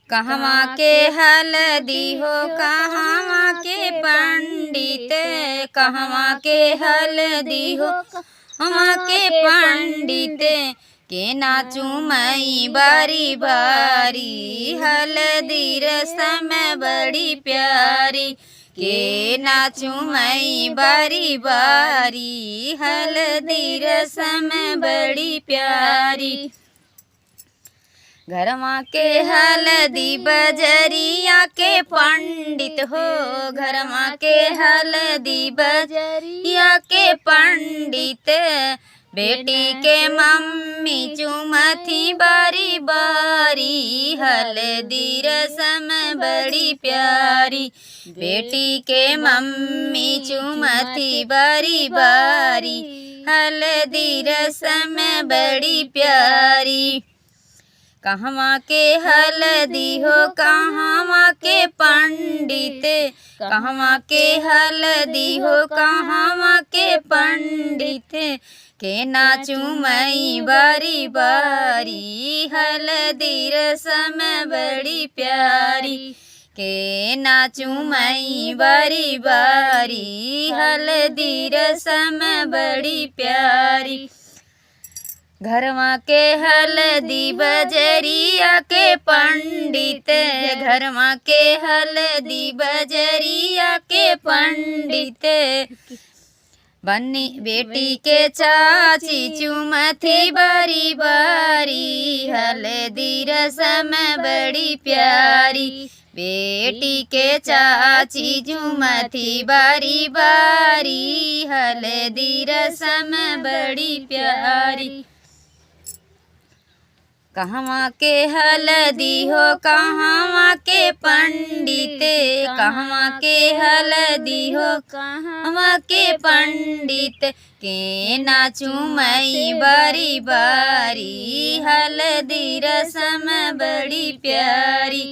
कहवा के हल्दी हो कहवा के पंडित, कहवा के हल्दी हो कहवा के पंडित, के नाचू मई बारी बारी हल्दी रसम बड़ी प्यारी, के नाचू मई बारी बारी हल्दी रसम बड़ी प्यारी। घरमा के हल्दी बजरिया के पंडित हो, घरमा के हल्दी बजरिया के पंडित, बेटी के मम्मी चुमथी बारी बारी हल्दी रसम बड़ी प्यारी, बेटी के मम्मी चुमथी बारी बारी हल्दी रसम बड़ी प्यारी। कहवा के हल्दी हो कहवा के पंडित, कहवा के हल्दी हो कहवा के पंडित, के नाचू मई बारी बारी हल्दी रसम बड़ी प्यारी, के नाचू मई बारी बारी हल्दी रसम बड़ी प्यारी। घरवा के हल्दी बजरिया के पंडित, घरवा के हल्दी बजरिया के पंडित, बन्नी बेटी के चाची चुमथी बारी बारी हल्दी रसम बड़ी प्यारी, बेटी के चाची चुमथी बारी बारी हल्दी रसम बड़ी प्यारी। कहवा के हल्दी हो कहवा के पंडित, कहवा के हल्दी हो कहवा के पंडित, के नाचू मई बारी बारी हल्दी रसम बड़ी प्यारी,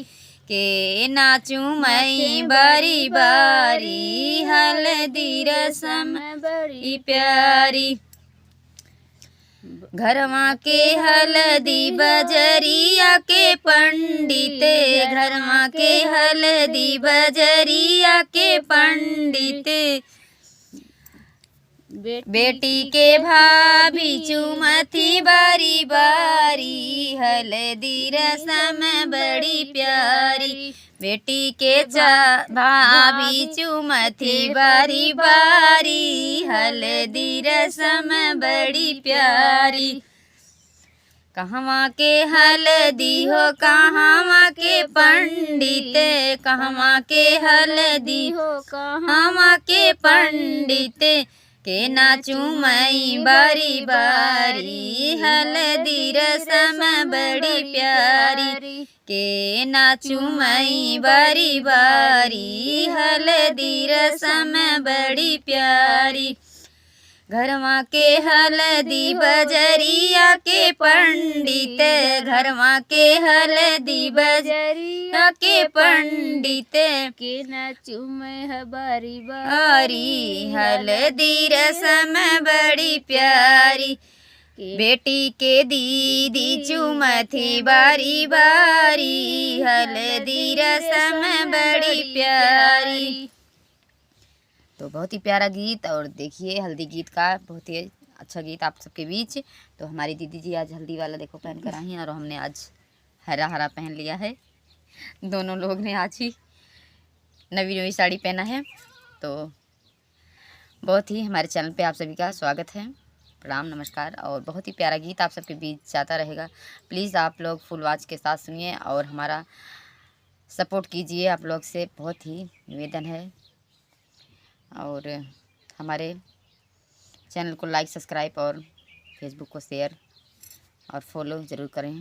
के नाचू मई बारी बारी हल्दी रसम बड़ी प्यारी। घरवा के हल्दी बजरिया के पंडित, घरवा के हल्दी बजरिया के पंडित, बेटी के भाभी चुमथी बारी बारी हल्दी रसम बड़ी प्यारी, बेटी के भाभी चुमथी बारी बारी हल्दी रसम बड़ी प्यारी। कहवा के हल्दी हो कहवा के पंडित, कहवा के हल्दी हो कहवा के पंडित, के नाचू मई बारी बारी हल्दी रसम बड़ी प्यारी, के नाचू मई बारी बारी हल्दी रसम बड़ी प्यारी। घरवा के हल्दी बजरिया के पंडित, घरवा के हल्दी बजरिया के पंडित, के नाचू मैं बारी बारी हल्दी रसम बड़ी प्यारी, बेटी के दीदी चुमथी बारी बारी हल्दी रसम बड़ी प्यारी। तो बहुत ही प्यारा गीत, और देखिए हल्दी गीत का बहुत ही अच्छा गीत आप सबके बीच। तो हमारी दीदी जी आज हल्दी वाला देखो पहन कर आई हैं, और हमने आज हरा हरा पहन लिया है। दोनों लोग ने आज ही नवी नवी साड़ी पहना है। तो बहुत ही हमारे चैनल पे आप सभी का स्वागत है, प्रणाम नमस्कार। और बहुत ही प्यारा गीत आप सबके बीच जाता रहेगा। प्लीज़ आप लोग फुल वॉच के साथ सुनिए और हमारा सपोर्ट कीजिए, आप लोग से बहुत ही निवेदन है। और हमारे चैनल को लाइक सब्सक्राइब और फेसबुक को शेयर और फॉलो ज़रूर करें।